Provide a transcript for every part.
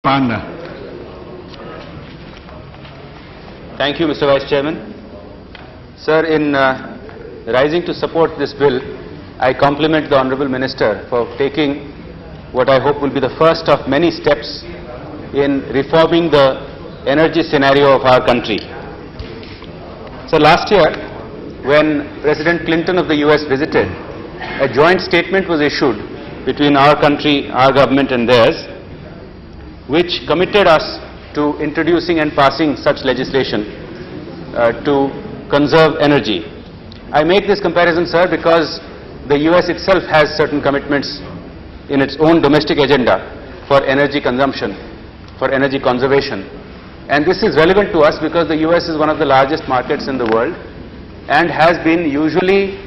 Panda. Thank you, Mr. Vice Chairman. Sir, in rising to support this bill, I compliment the Honorable Minister for taking what I hope will be the first of many steps in reforming the energy scenario of our country. So last year, when President Clinton of the US visited, a joint statement was issued between our country, our government and theirs, which committed us to introducing and passing such legislation to conserve energy. I make this comparison, sir, because the US itself has certain commitments in its own domestic agenda for energy consumption, for energy conservation. And this is relevant to us because the US is one of the largest markets in the world and has been usually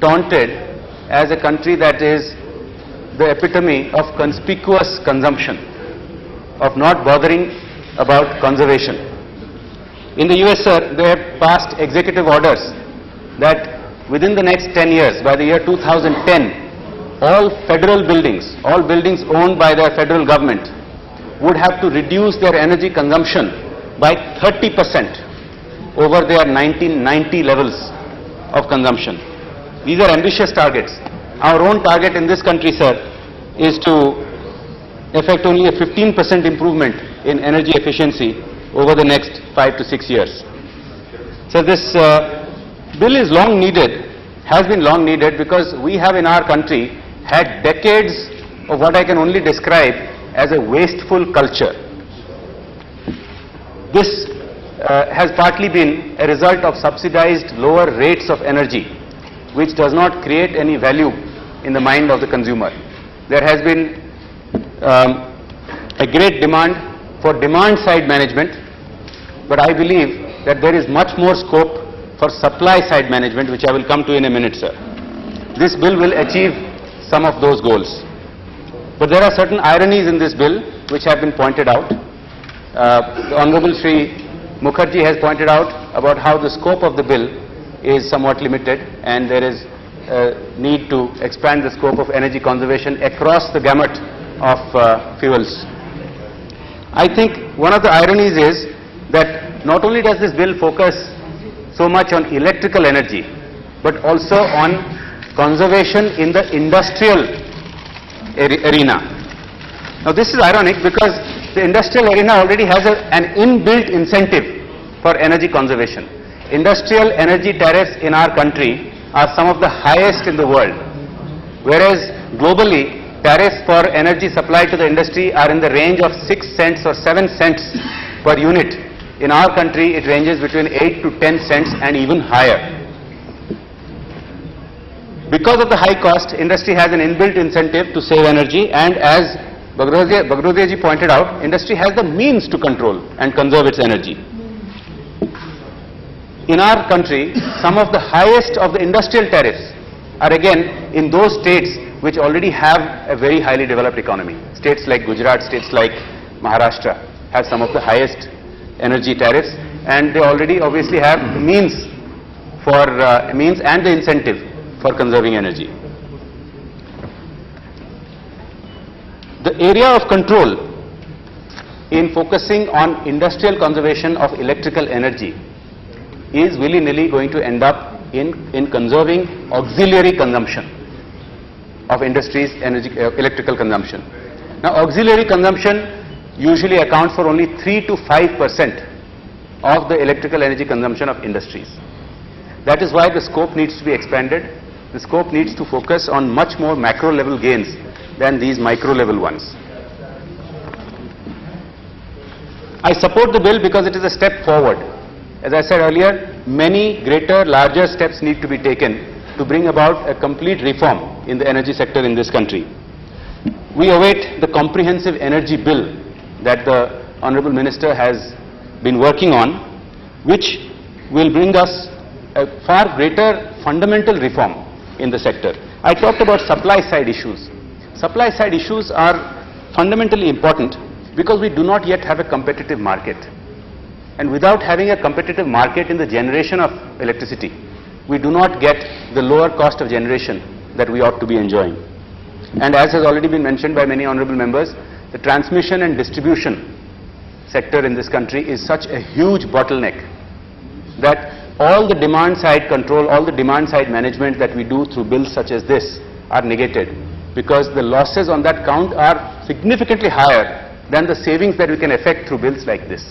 taunted as a country that is the epitome of conspicuous consumption, of not bothering about conservation. In the US, sir, they have passed executive orders that within the next 10 years, by the year 2010, all federal buildings, all buildings owned by their federal government would have to reduce their energy consumption by 30% over their 1990 levels of consumption. These are ambitious targets. Our own target in this country, sir, is to effect only a 15% improvement in energy efficiency over the next 5 to 6 years. So this bill is long needed, has been long needed, because we have in our country had decades of what I can only describe as a wasteful culture. This has partly been a result of subsidized lower rates of energy, which does not create any value in the mind of the consumer. There has been a great demand for demand side management, but I believe that there is much more scope for supply side management, which I will come to in a minute, sir. This bill will achieve some of those goals. But there are certain ironies in this bill which have been pointed out. The Honorable Shri Mukherjee has pointed out about how the scope of the bill is somewhat limited and there is need to expand the scope of energy conservation across the gamut of fuels. I think one of the ironies is that not only does this bill focus so much on electrical energy, but also on conservation in the industrial arena. Now this is ironic because the industrial arena already has an inbuilt incentive for energy conservation. Industrial energy tariffs in our country are some of the highest in the world, whereas globally tariffs for energy supplied to the industry are in the range of 6 cents or 7 cents per unit. In our country it ranges between 8 to 10 cents and even higher. Because of the high cost, industry has an inbuilt incentive to save energy, and as Bagrodia ji pointed out, industry has the means to control and conserve its energy. In our country, some of the highest of the industrial tariffs are again in those states which already have a very highly developed economy. States like Gujarat, states like Maharashtra have some of the highest energy tariffs, and they already obviously have the means and the incentive for conserving energy. The area of control in focusing on industrial conservation of electrical energy is willy-nilly going to end up in conserving auxiliary consumption of industry's electrical consumption. Now auxiliary consumption usually accounts for only 3 to 5% of the electrical energy consumption of industries. That is why the scope needs to be expanded. The scope needs to focus on much more macro level gains than these micro level ones. I support the bill because it is a step forward. As I said earlier, many greater, larger steps need to be taken to bring about a complete reform in the energy sector in this country. We await the comprehensive energy bill that the Honorable Minister has been working on, which will bring us a far greater fundamental reform in the sector. I talked about supply side issues. Supply side issues are fundamentally important because we do not yet have a competitive market. And without having a competitive market in the generation of electricity, we do not get the lower cost of generation that we ought to be enjoying. And as has already been mentioned by many honorable members, the transmission and distribution sector in this country is such a huge bottleneck that all the demand side control, all the demand side management that we do through bills such as this are negated, because the losses on that count are significantly higher than the savings that we can effect through bills like this.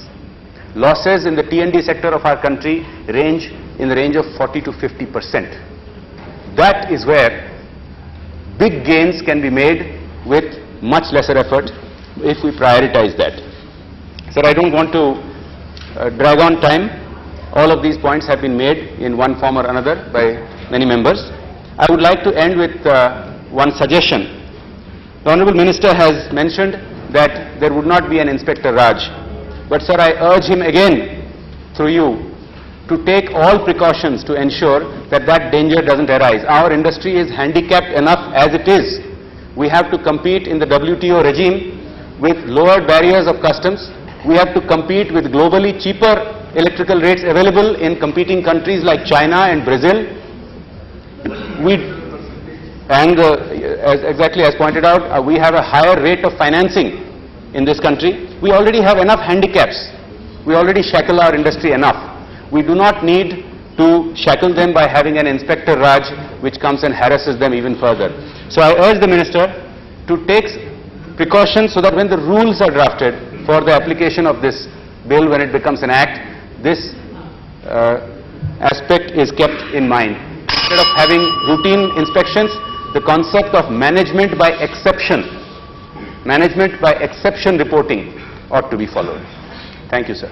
Losses in the T&D sector of our country range in the range of 40 to 50%. That is where big gains can be made with much lesser effort if we prioritize that. Sir, I don't want to drag on time. All of these points have been made in one form or another by many members. I would like to end with one suggestion. The Honorable Minister has mentioned that there would not be an Inspector Raj. But sir, I urge him again, through you, to take all precautions to ensure that that danger doesn't arise. Our industry is handicapped enough as it is. We have to compete in the WTO regime with lower barriers of customs. We have to compete with globally cheaper electrical rates available in competing countries like China and Brazil. Exactly as pointed out, we have a higher rate of financing in this country. We already have enough handicaps. We already shackle our industry enough. We do not need to shackle them by having an Inspector Raj which comes and harasses them even further. So I urge the Minister to take precautions so that when the rules are drafted for the application of this bill, when it becomes an act, this aspect is kept in mind. Instead of having routine inspections, the concept of management by exception reporting ought to be followed. Thank you, sir.